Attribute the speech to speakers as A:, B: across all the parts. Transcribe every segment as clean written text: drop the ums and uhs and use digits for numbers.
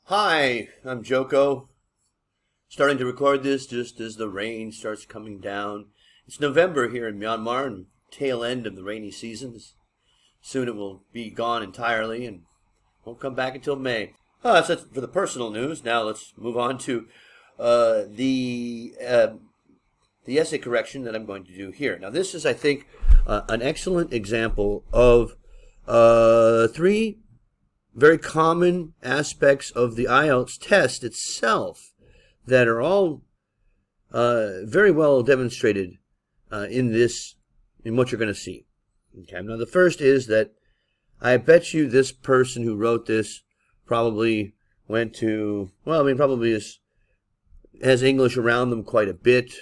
A: Hi, I'm Joko. Starting to record this just as the rain starts coming down. It's November here in Myanmar and tail end of the rainy seasons. Soon it will be gone entirely and won't come back until May. That's it for the personal news. Now let's move on to the essay correction that I'm going to do here. Now this is, I think, an excellent example of three very common aspects of the IELTS test itself that are all very well demonstrated in what you're going to see. Okay. Now the first is that I bet you this person who wrote this probably went to, probably has English around them quite a bit,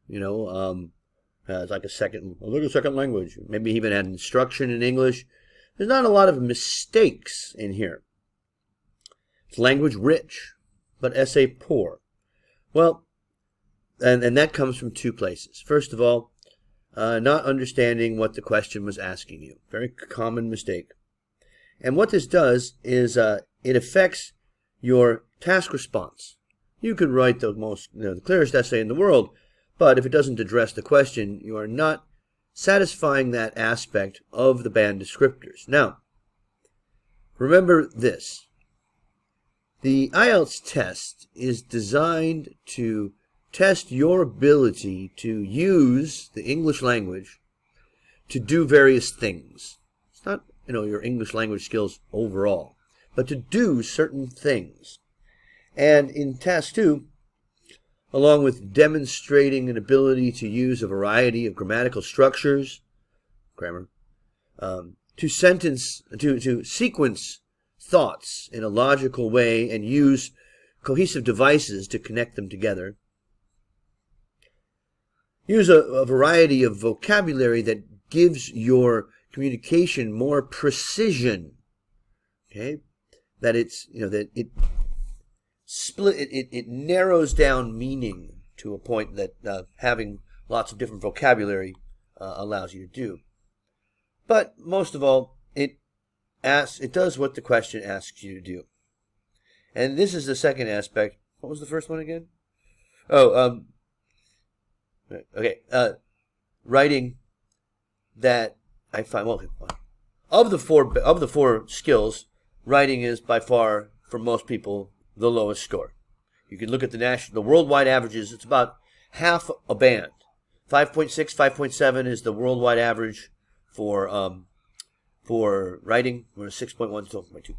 A: has like a second language. Maybe even had instruction in English. There's not a lot of mistakes in here. It's language rich, but essay poor. Well, and that comes from two places. First of all, not understanding what the question was asking you. Very common mistake. And what this does is it affects your task response. You could write the clearest essay in the world, but if it doesn't address the question, you are not satisfying that aspect of the band descriptors. Now, remember this. The IELTS test is designed to test your ability to use the English language to do various things. It's not, your English language skills overall, but to do certain things. And in task 2, along with demonstrating an ability to use a variety of grammatical structures, grammar, to sequence thoughts in a logical way and use cohesive devices to connect them together. Use a variety of vocabulary that gives your communication more precision. Okay, that it narrows down meaning to a point that having lots of different vocabulary allows you to do. But most of all, it does what the question asks you to do. And this is the second aspect. What was the first one again? Writing that I find, of the four skills, writing is by far, for most people, the lowest score. You can look at the worldwide averages. It's about half a band. 5.6, 5.7 is the worldwide average for writing, whereas 6.1 to 12.2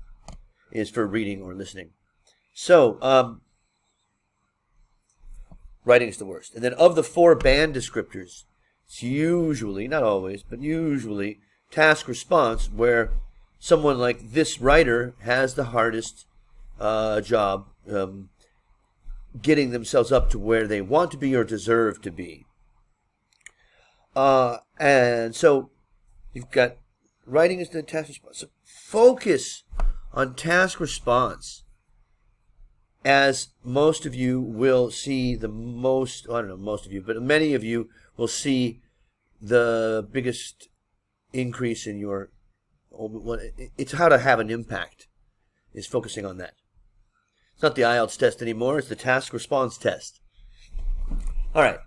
A: is for reading or listening. So, writing is the worst. And then of the four band descriptors, it's usually, not always, but usually task response, where someone like this writer has the hardest job getting themselves up to where they want to be or deserve to be. And so you've got writing is the task response. So focus on task response, as most of you will see many of you will see the biggest increase in your, it's how to have an impact, is focusing on that. It's not the IELTS test anymore, it's the task response test. All right,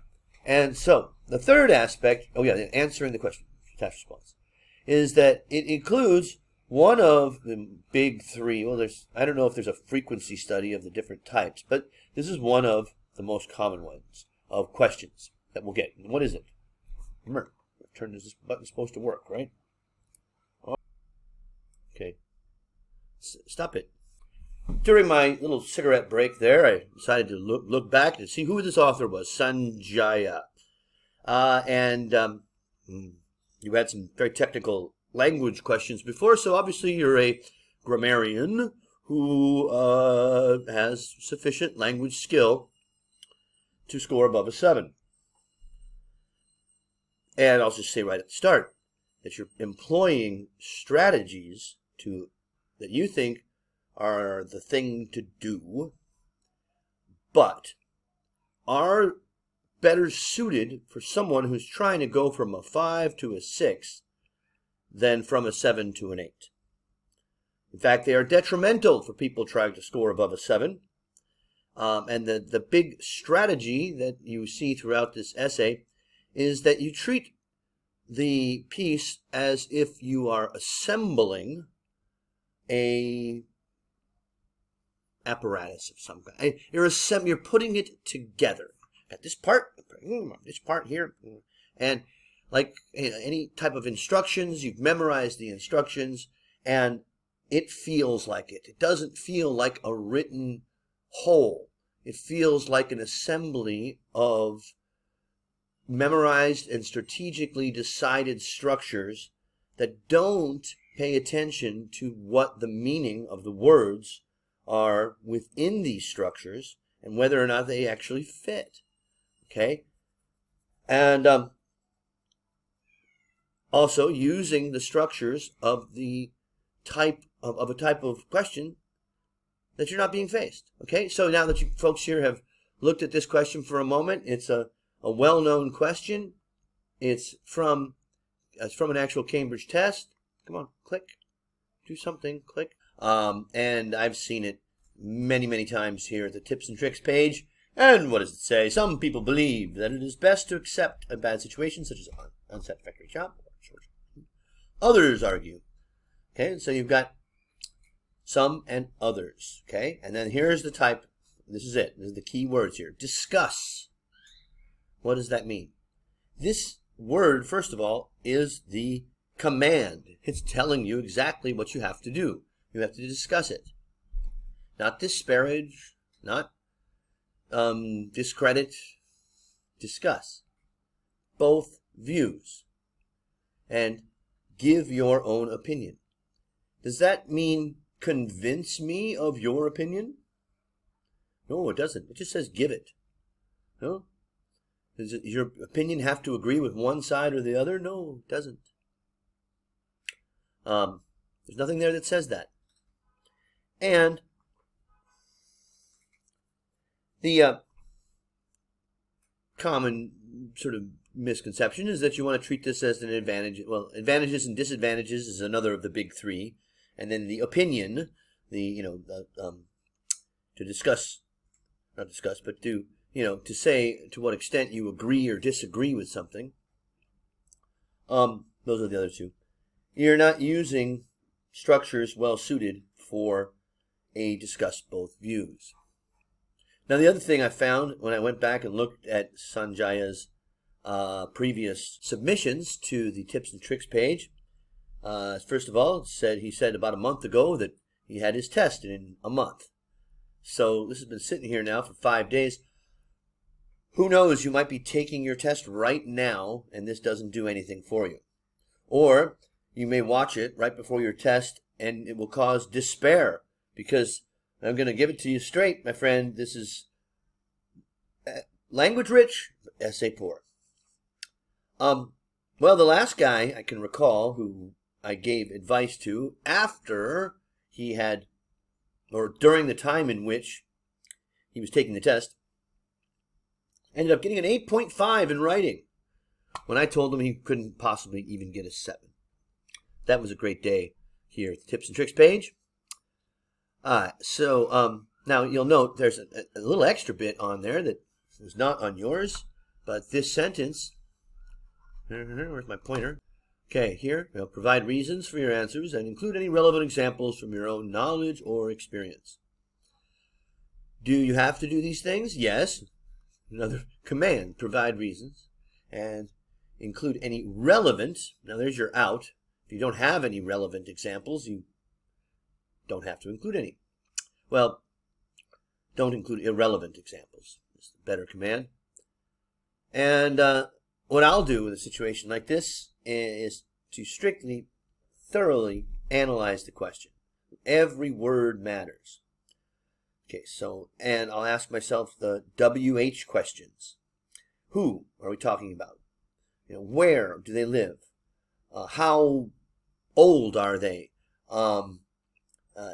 A: and so the third aspect, answering the question, task response, is that it includes one of the big three. Well, I don't know if there's a frequency study of the different types, but this is one of the most common ones of questions that we'll get. And what is it? Remember, this button's supposed to work, right? Okay. Stop it. During my little cigarette break there, I decided to look back to see who this author was, Sanjaya. You had some very technical language questions before, so obviously you're a grammarian who has sufficient language skill to score above a 7. And I'll just say right at the start that you're employing strategies that you think are the thing to do, but are better suited for someone who's trying to go from a 5 to a 6 than from a 7 to an 8. In fact, they are detrimental for people trying to score above a 7. And the big strategy that you see throughout this essay is that you treat the piece as if you are assembling a apparatus of some kind. You're putting it together. Got this part here, and like any type of instructions, you've memorized the instructions, and it feels like it. It doesn't feel like a written whole. It feels like an assembly of memorized and strategically decided structures that don't pay attention to what the meaning of the words are within these structures and whether or not they actually fit. Okay? And also using the structures of the type of a type of question that you're not being faced. Okay? So now that you folks here have looked at this question for a moment, it's a well-known question. It's from an actual Cambridge test. Come on, click. Do something, click. And I've seen it many, many times here at the tips and tricks page. And what does it say? Some people believe that it is best to accept a bad situation, such as an unsatisfactory job. Others argue. Okay, so you've got some and others. Okay, and then here's the type. This is it. This is the key words here. Discuss. What does that mean? This word, first of all, is the command. It's telling you exactly what you have to do. You have to discuss it. Not disparage, not discredit. Discuss both views and give your own opinion. Does that mean convince me of your opinion? No, it doesn't. It just says give it. No? Does your opinion have to agree with one side or the other? No, it doesn't. There's nothing there that says that. And the common sort of misconception is that you want to treat this as an advantage. Well, advantages and disadvantages is another of the big three. And then the opinion, to discuss, not discuss, but to say to what extent you agree or disagree with something. Those are the other two. You're not using structures well suited for a discuss both views. Now, the other thing I found when I went back and looked at Sanjaya's previous submissions to the tips and tricks page, first of all, he said about a month ago that he had his test in a month. So this has been sitting here now for 5 days. Who knows, you might be taking your test right now and this doesn't do anything for you. Or you may watch it right before your test and it will cause despair, because I'm going to give it to you straight, my friend. This is language rich, essay poor. Well, the last guy I can recall who I gave advice to after he had, or during the time in which he was taking the test, ended up getting an 8.5 in writing when I told him he couldn't possibly even get a 7. That was a great day here at the Tips and Tricks page. Now you'll note there's a little extra bit on there that is not on yours, but this sentence, where's my pointer? Okay, here, provide reasons for your answers and include any relevant examples from your own knowledge or experience. Do you have to do these things? Yes. Another command, provide reasons and include any relevant. Now there's your out. If you don't have any relevant examples, you don't have to include any. Well, don't include irrelevant examples. It's the better command. And what I'll do in a situation like this is to strictly, thoroughly analyze the question. Every word matters. Okay, so, and I'll ask myself the WH questions. Who are we talking about? Where do they live? How old are they?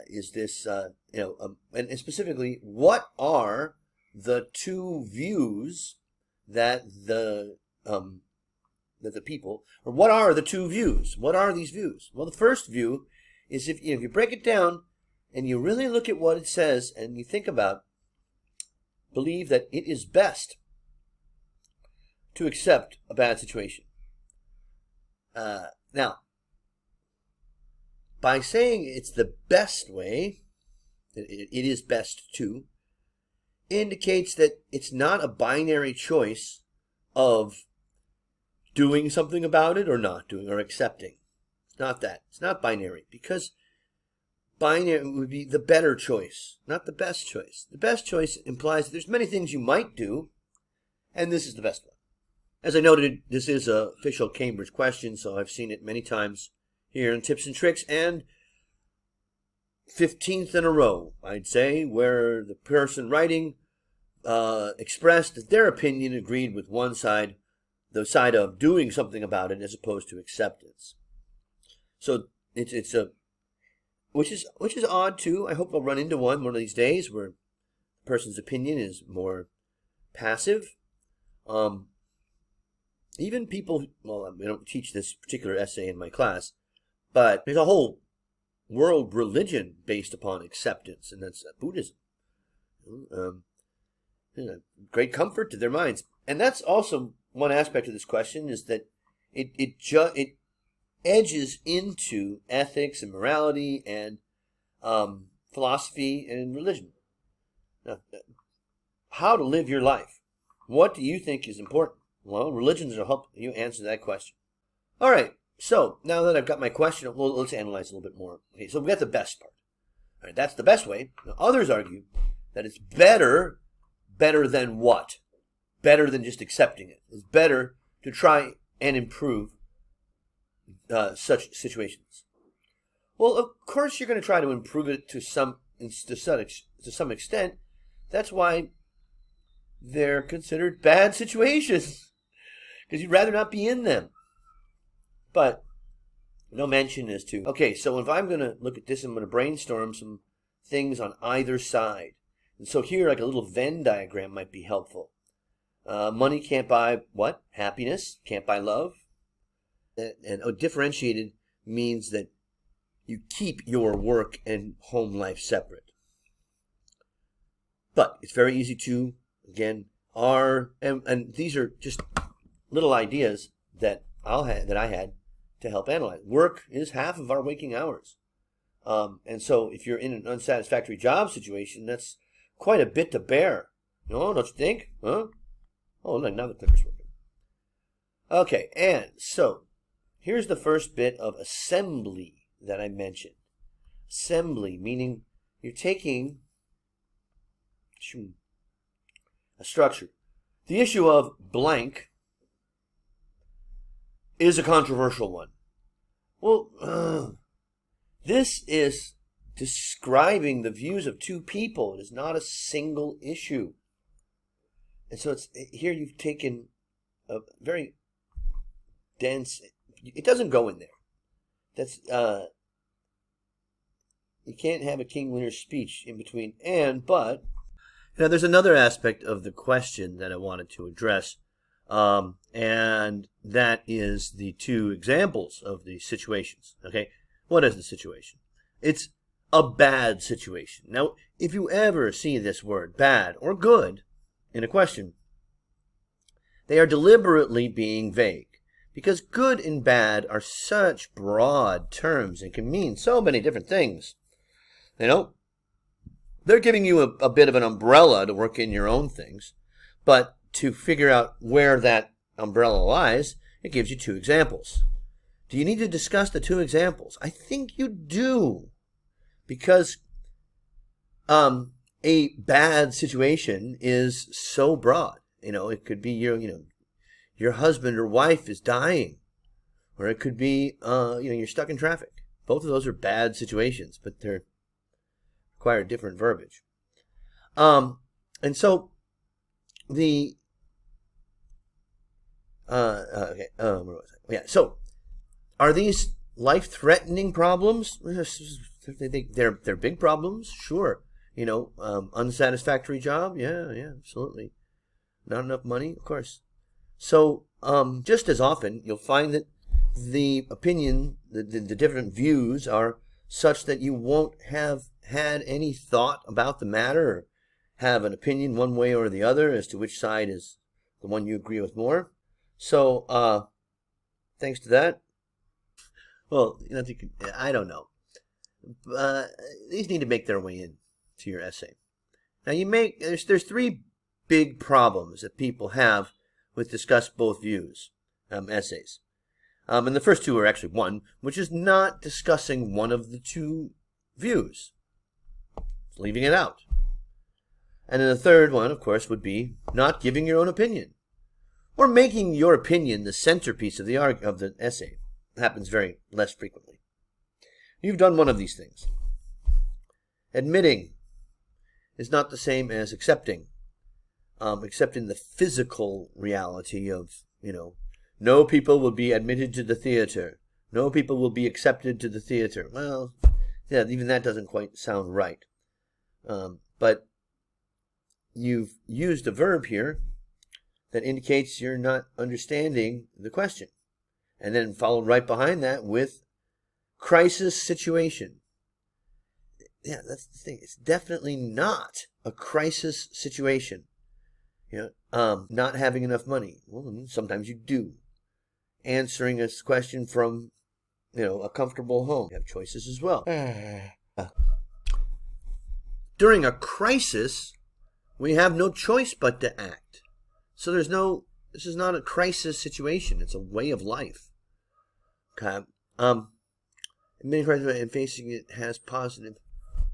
A: Is this, and specifically, what are the two views that the people, or what are the two views? What are these views? Well, the first view is if you break it down and you really look at what it says and you think about, believe that it is best to accept a bad situation. Now, by saying it's the best way, it is best to, indicates that it's not a binary choice of doing something about it or not doing or accepting. It's not that. It's not binary, because binary would be the better choice, not the best choice. The best choice implies that there's many things you might do, and this is the best one. As I noted, this is an official Cambridge question, so I've seen it many times here in Tips and Tricks, and 15th in a row, I'd say, where the person writing expressed that their opinion agreed with one side, the side of doing something about it as opposed to acceptance. So it's a which is odd too. I hope I'll run into one of these days where the person's opinion is more passive. Even people, well, we don't teach this particular essay in my class, but there's a whole world religion based upon acceptance, and that's Buddhism. Great comfort to their minds. And that's also one aspect of this question, is that it edges into ethics and morality and philosophy and religion. Now, how to live your life. What do you think is important? Well, religions will help you answer that question. All right, so now that I've got my question, well, let's analyze a little bit more. Okay, so we got the best part. All right, that's the best way. Now, others argue that it's better than what? Better than just accepting it. It's better to try and improve such situations. Well, of course you're going to try to improve it to some extent. That's why they're considered bad situations, because you'd rather not be in them. But no mention as to, okay, so if I'm going to look at this, I'm going to brainstorm some things on either side. And so here, like a little Venn diagram might be helpful. Money can't buy what? Happiness. Can't buy love. And differentiated means that you keep your work and home life separate. But it's very easy to, again, and these are just little ideas that I had to help analyze. Work is half of our waking hours. And so if you're in an unsatisfactory job situation, that's quite a bit to bear. No, don't you think? Huh? Oh, look, now the clicker's working. Okay, and so here's the first bit of assembly that I mentioned. Assembly, meaning you're taking a structure. The issue of blank is a controversial one. Well, this is describing the views of two people. It is not a single issue. And so here you've taken a very dense, it doesn't go in there. That's, you can't have a King Lear's speech in between but. Now there's another aspect of the question that I wanted to address, and that is the two examples of the situations. Okay, what is the situation? It's a bad situation. Now, if you ever see this word, bad or good, in a question, they are deliberately being vague, because good and bad are such broad terms and can mean so many different things. You know, they're giving you a bit of an umbrella to work in your own things, but to figure out where that umbrella lies, it gives you two examples. Do you need to discuss the two examples? I think you do, because a bad situation is so broad. You know, it could be your husband or wife is dying, or it could be you're stuck in traffic. Both of those are bad situations, but they're require different verbiage. And so the where was I? Yeah. So are these life-threatening problems? They're big problems, sure. Unsatisfactory job, yeah, absolutely. Not enough money, of course. So just as often, you'll find that the opinion, the different views are such that you won't have had any thought about the matter or have an opinion one way or the other as to which side is the one you agree with more. So, thanks to that, well, I don't know. These need to make their way in to your essay. Now, there's three big problems that people have with discuss both views essays. And the first two are actually one, which is not discussing one of the two views. It's leaving it out. And then the third one, of course, would be not giving your own opinion, or making your opinion the centerpiece of the essay. It happens very less frequently. You've done one of these things. Admitting is not the same as accepting, except in the physical reality of, no people will be admitted to the theater. No people will be accepted to the theater. Well, yeah, even that doesn't quite sound right. But you've used a verb here that indicates you're not understanding the question. And then followed right behind that with crisis situation. Yeah, that's the thing. It's definitely not a crisis situation. Not having enough money. Well, sometimes you do. Answering a question from, a comfortable home. You have choices as well. During a crisis, we have no choice but to act. So this is not a crisis situation. It's a way of life. Okay. Many crises and facing it has positive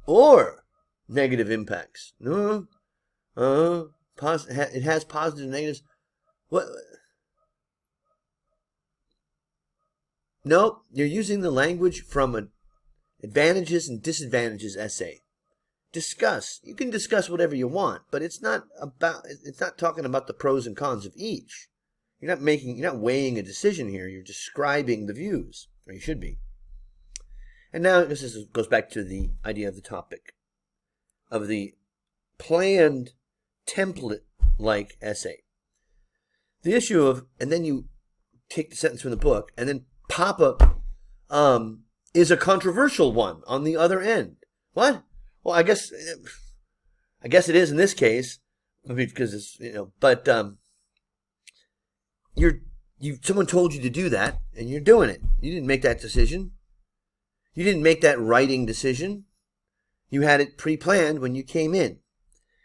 A: or negative impacts. No. It has positive and negatives. What? No, you're using the language from an advantages and disadvantages essay. You can discuss whatever you want, but it's not talking about the pros and cons of each. You're not weighing a decision here. You're describing the views, or you should be. And now this goes back to the idea of the topic, of the planned template-like essay. The issue of, and then you take the sentence from the book, and then pop-up is a controversial one on the other end. What? Well, I guess it is in this case, because it's, but someone told you to do that, and you're doing it. You didn't make that decision. You didn't make that writing decision. You had it pre-planned when you came in.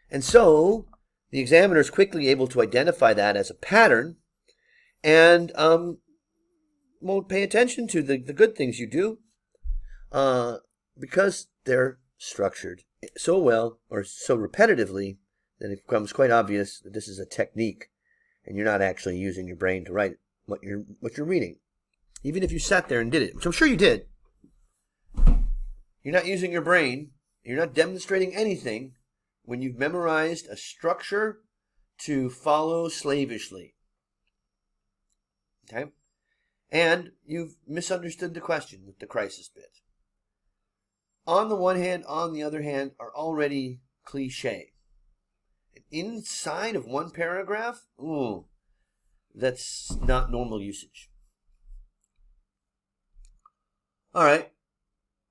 A: And so the examiner is quickly able to identify that as a pattern and won't pay attention to the good things you do because they're structured so well or so repetitively that it becomes quite obvious that this is a technique and you're not actually using your brain to write what you're reading. Even if you sat there and did it, which I'm sure you did, you're not using your brain. You're not demonstrating anything when you've memorized a structure to follow slavishly. Okay? And you've misunderstood the question with the crisis bit. On the one hand, on the other hand, are already cliche. And inside of one paragraph, that's not normal usage. All right.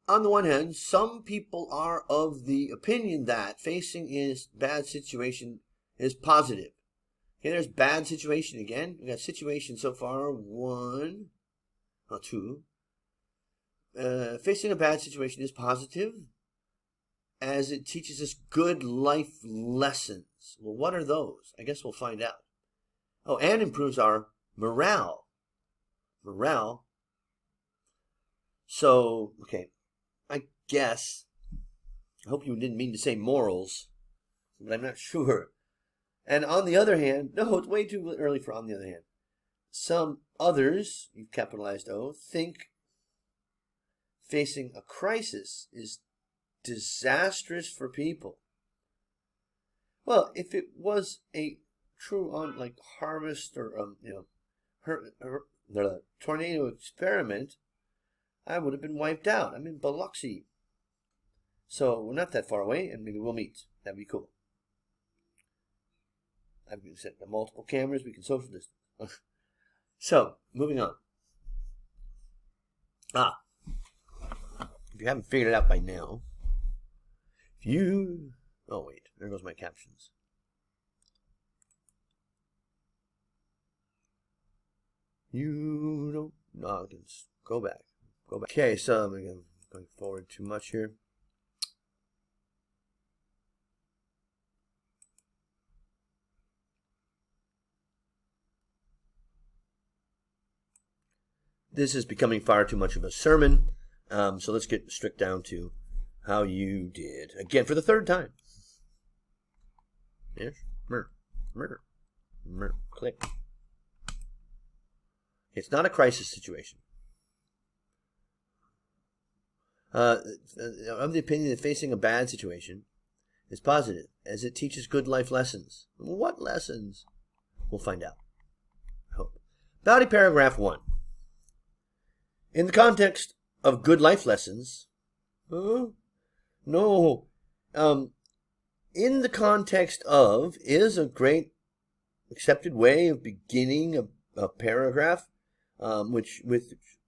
A: On the one hand, some people are of the opinion that facing is bad situation is positive. Okay, there's bad situation again. We got situation so far, 2. Facing a bad situation is positive as it teaches us good life lessons. Well, what are those? I guess we'll find out. Oh, and improves our morale. Morale. So, okay. I guess, I hope you didn't mean to say morals, but I'm not sure. And on the other hand, no, it's way too early for on the other hand. Some others, you've capitalized O, think facing a crisis is disastrous for people. Well, if it was a true on like harvest or the tornado experiment, I would have been wiped out. I'm in Biloxi. So we're not that far away, and maybe we'll meet. That'd be cool. I've set multiple cameras. We can social distance. So, moving on. if you haven't figured it out by now, oh wait, there goes my captions. You don't, no, go back. Okay, so I'm going forward too much here. This is becoming far too much of a sermon, so let's get strict down to how you did. Again, for the third time. Yes, click. It's not a crisis situation. I'm of the opinion that facing a bad situation is positive, as it teaches good life lessons. What lessons? We'll find out. I hope. Body paragraph 1. In the context of good life lessons, in the context of is a great accepted way of beginning a paragraph, which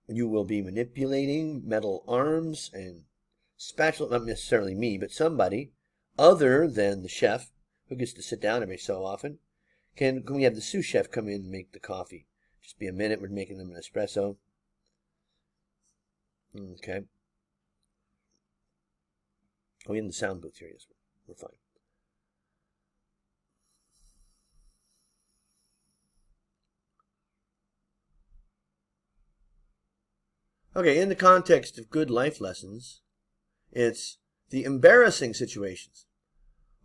A: you will be manipulating metal arms and spatula, not necessarily me, but somebody other than the chef who gets to sit down every so often. Can we have the sous chef come in and make the coffee? Just be a minute, we're making them an espresso. Okay. Are we in the sound booth here? Yes, we're fine. Okay, in the context of good life lessons, it's the embarrassing situations.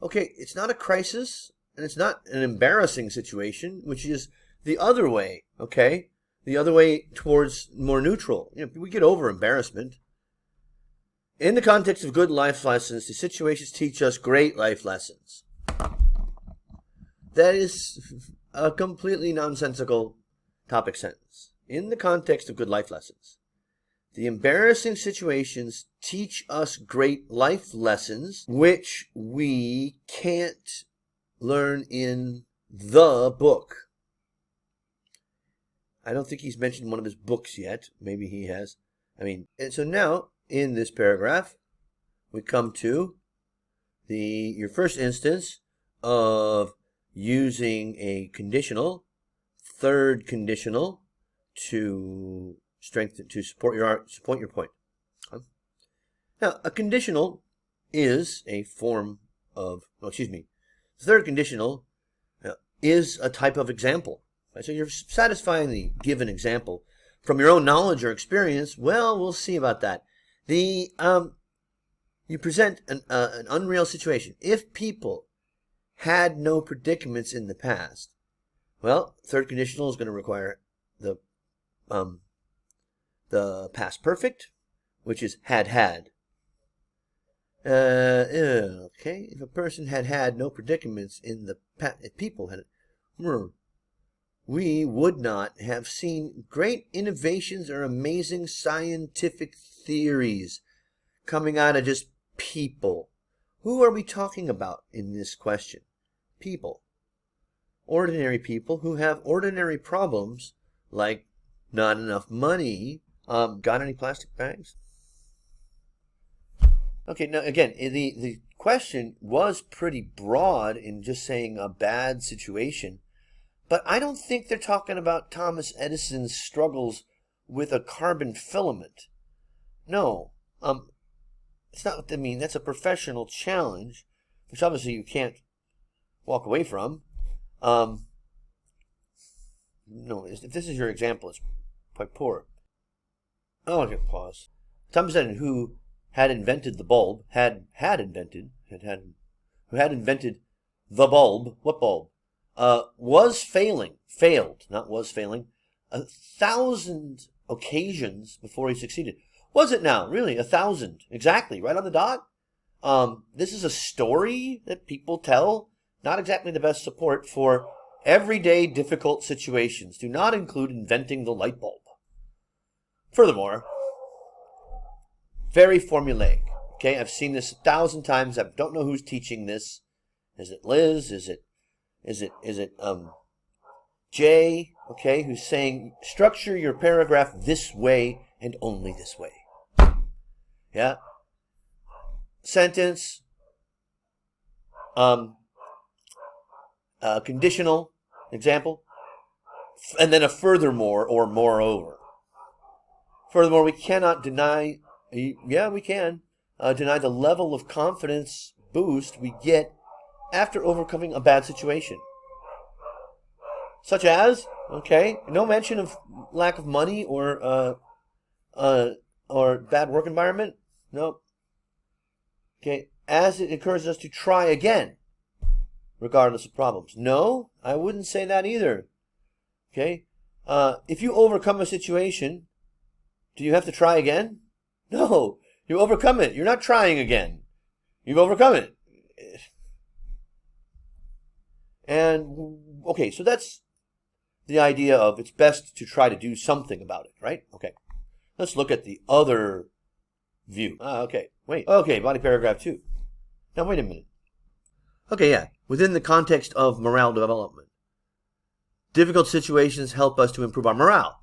A: Okay, it's not a crisis, and it's not an embarrassing situation, which is the other way, okay? The other way towards more neutral. We get over embarrassment. In the context of good life lessons, the situations teach us great life lessons. That is a completely nonsensical topic sentence. In the context of good life lessons, the embarrassing situations teach us great life lessons, which we can't learn in the book. I don't think he's mentioned one of his books yet. Maybe he has. And so now, in this paragraph, we come to your first instance of using a conditional, third conditional, to support your point. Now, a conditional is a form of, third conditional is a type of example. So you're satisfying the given example from your own knowledge or experience. Well, we'll see about that. You present an unreal situation. If people had no predicaments in the past, well, third conditional is going to require the past perfect, which is had. Okay, if a person had no predicaments in the past, if people had, we would not have seen great innovations or amazing scientific theories coming out of just people. Who are we talking about in this question? People. Ordinary people who have ordinary problems like not enough money. Got any plastic bags? Okay, now again, the question was pretty broad in just saying a bad situation. But I don't think they're talking about Thomas Edison's struggles with a carbon filament. No, it's not what they mean. That's a professional challenge, which obviously you can't walk away from. No, if this is your example, it's quite poor. Oh, okay, pause. Thomas Edison, who had invented the bulb, who had invented the bulb. What bulb? Failed, 1,000 occasions before he succeeded. Was it now? Really? 1,000? Exactly, right on the dot? This is a story that people tell, not exactly the best support for everyday difficult situations. Do not include inventing the light bulb. Furthermore, very formulaic. Okay, I've seen this 1,000 times. I don't know who's teaching this. Is it Liz? Is it Jay, okay, who's saying structure your paragraph this way and only this way. Yeah. Sentence. Conditional example. And then a furthermore or moreover. Furthermore, we cannot deny, yeah, we can, deny the level of confidence boost we get after overcoming a bad situation. Such as, okay, no mention of lack of money or bad work environment. No. Okay, as it encourages us to try again, regardless of problems. No, I wouldn't say that either. Okay, if you overcome a situation, do you have to try again? No, you overcome it. You're not trying again. You've overcome it. And, okay, so that's the idea of it's best to try to do something about it, right? Okay, let's look at the other view. Okay, wait. Okay, body paragraph 2. Now, wait a minute. Okay, yeah, within the context of morale development, difficult situations help us to improve our morale.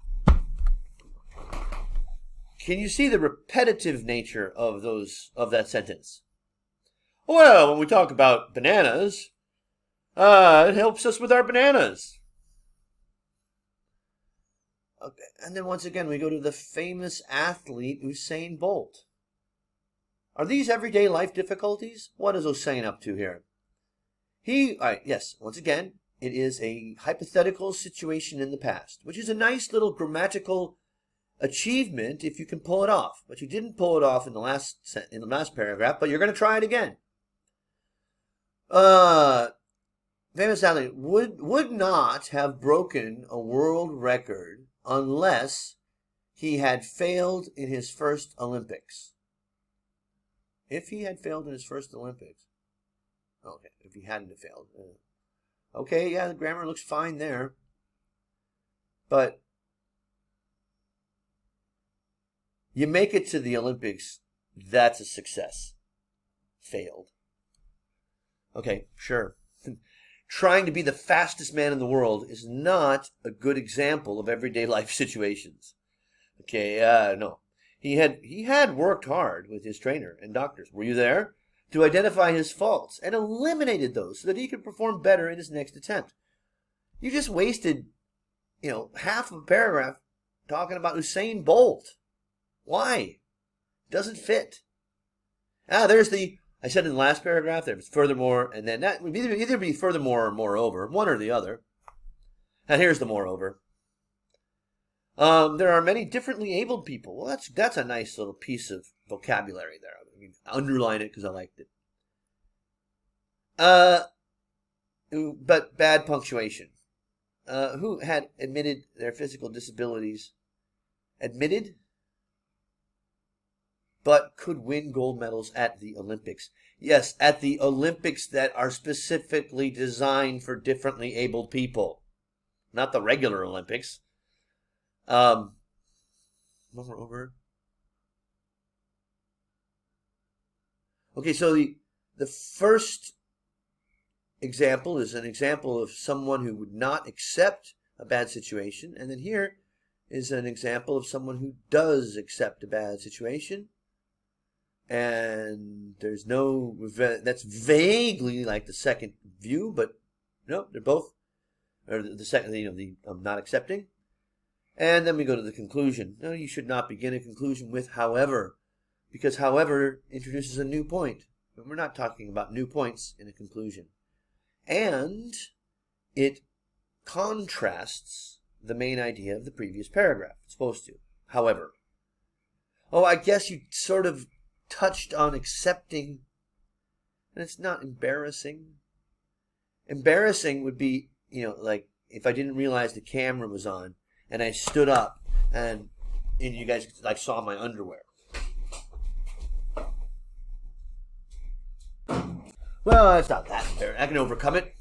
A: Can you see the repetitive nature of that sentence? Well, when we talk about bananas, it helps us with our bananas. Okay. And then once again, we go to the famous athlete Usain Bolt. Are these everyday life difficulties? What is Usain up to here? Yes, once again, it is a hypothetical situation in the past, which is a nice little grammatical achievement if you can pull it off. But you didn't pull it off in the last paragraph, but you're going to try it again. Famous athlete would not have broken a world record unless he had failed in his first Olympics. If he had failed in his first Olympics. Okay, if he hadn't have failed. Okay, yeah, the grammar looks fine there. But you make it to the Olympics, that's a success. Failed. Okay, sure. Trying to be the fastest man in the world is not a good example of everyday life situations. Okay, no. He had worked hard with his trainer and doctors. Were you there? To identify his faults and eliminated those so that he could perform better in his next attempt. You just wasted, half of a paragraph talking about Usain Bolt. Why? Doesn't fit. I said in the last paragraph, there's furthermore, and then that would either be furthermore or moreover, one or the other. And here's the moreover. There are many differently abled people. Well, that's a nice little piece of vocabulary there. I mean, underline it because I liked it. But bad punctuation. Who had admitted their physical disabilities? Admitted? But could win gold medals at the Olympics. Yes, at the Olympics that are specifically designed for differently abled people. Not the regular Olympics. Moreover. Okay, so the first example is an example of someone who would not accept a bad situation. And then here is an example of someone who does accept a bad situation. And there's no, that's vaguely like the second view, but no, they're both, or the second, the not accepting. And then we go to the conclusion. No, you should not begin a conclusion with however, because however introduces a new point. But we're not talking about new points in a conclusion. And it contrasts the main idea of the previous paragraph. It's supposed to. However. Oh, I guess you sort of touched on accepting, and it's not embarrassing. Embarrassing would be, like if I didn't realize the camera was on and I stood up and you guys like saw my underwear. Well, it's not that embarrassing. I can overcome it.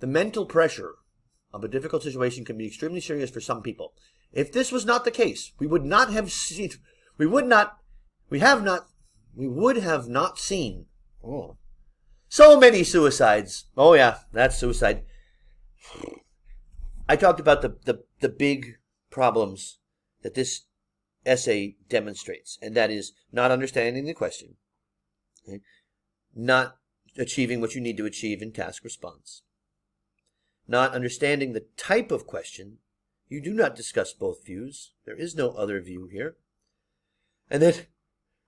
A: The mental pressure of a difficult situation can be extremely serious for some people. If this was not the case, we would have not seen so many suicides. Oh yeah, that's suicide. I talked about the big problems that this essay demonstrates, and that is not understanding the question, okay? Not achieving what you need to achieve in task response, not understanding the type of question. You do not discuss both views. There is no other view here. And then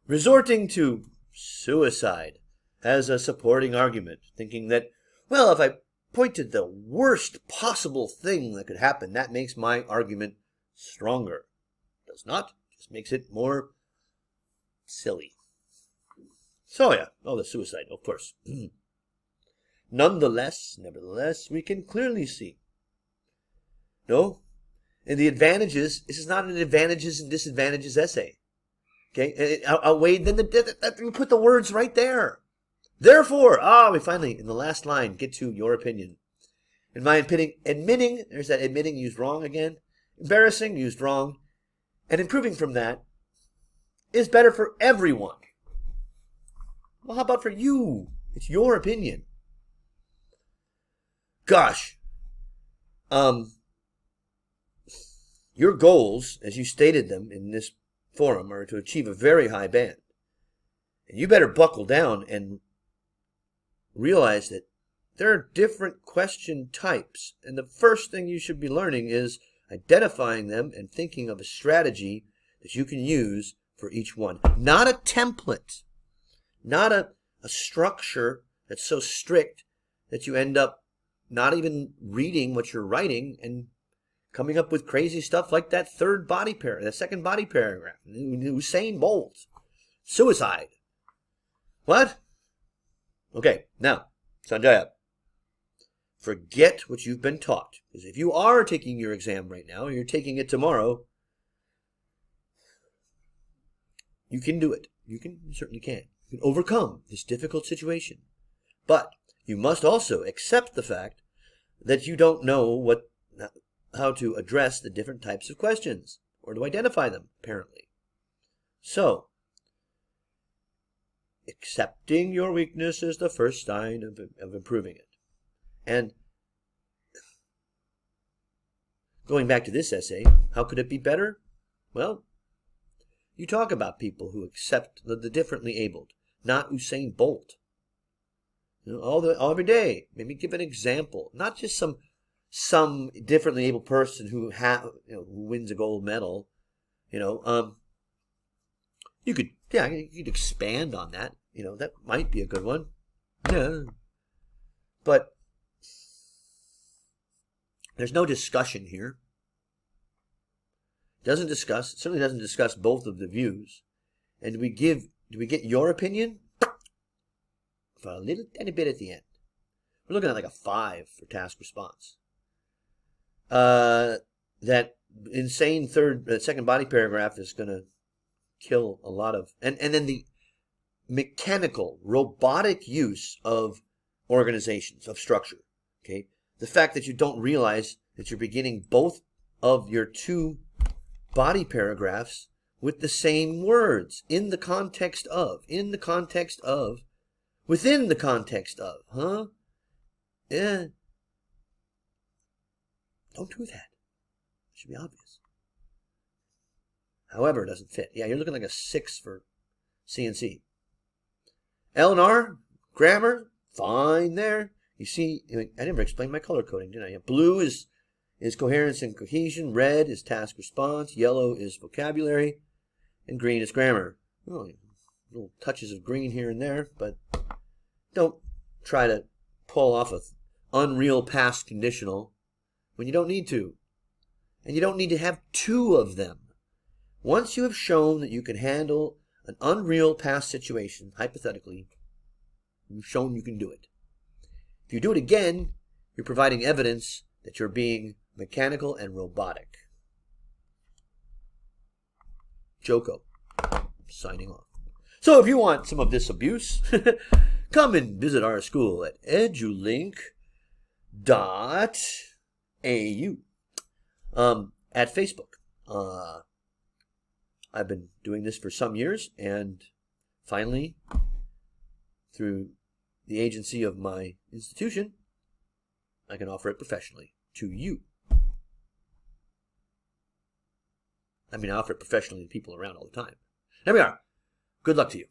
A: resorting to suicide as a supporting argument, thinking that, well, if I pointed the worst possible thing that could happen, that makes my argument stronger. Does not. Just makes it more silly. So yeah, the suicide, of course. Nevertheless, we can clearly see. No, and the advantages, this is not an advantages and disadvantages essay. Okay, outweighed, then we put the words right there. Therefore, we finally, in the last line, get to your opinion. In my opinion, admitting, there's that admitting used wrong again. Embarrassing, used wrong. And improving from that is better for everyone. Well, how about for you? It's your opinion. Gosh. Your goals, as you stated them in this forum, are to achieve a very high band. And you better buckle down and realize that there are different question types. And the first thing you should be learning is identifying them and thinking of a strategy that you can use for each one. Not a template. Not a structure that's so strict that you end up not even reading what you're writing and coming up with crazy stuff like that second body paragraph. Usain Bolt. Suicide. What? Okay, now, Sanjaya. Forget what you've been taught. Because if you are taking your exam right now, and you're taking it tomorrow, you can do it. You certainly can. You can overcome this difficult situation. But you must also accept the fact that you don't know how to address the different types of questions, or to identify them, apparently. So, accepting your weakness is the first sign of improving it. And going back to this essay, how could it be better? Well, you talk about people who accept the differently abled, not Usain Bolt. Every day, maybe give an example, not just some differently able person who wins a gold medal. You could expand on that. That might be a good one. Yeah, but there's no discussion here. Certainly doesn't discuss both of the views. And do we get your opinion? For a little tiny bit at the end. We're looking at like a 5 for task response. That insane second body paragraph is going to kill a lot of, and then the mechanical, robotic use of organizations, of structure. Okay, the fact that you don't realize that you're beginning both of your 2 body paragraphs with the same words within the context of, huh? Yeah. Don't do that. It should be obvious. However, it doesn't fit. Yeah, you're looking like a 6 for CNC. L&R, grammar, fine there. You see, I never explained my color coding, did I? Blue is coherence and cohesion. Red is task response. Yellow is vocabulary. And green is grammar. Well, little touches of green here and there, but don't try to pull off an unreal past conditional when you don't need to. And you don't need to have 2 of them. Once you have shown that you can handle an unreal past situation, hypothetically, you've shown you can do it. If you do it again, you're providing evidence that you're being mechanical and robotic. Joko, signing off. So if you want some of this abuse, come and visit our school at edulink.au at Facebook. I've been doing this for some years, and finally, through the agency of my institution, I can offer it professionally to you. I mean, I offer it professionally to people around all the time. There we are. Good luck to you.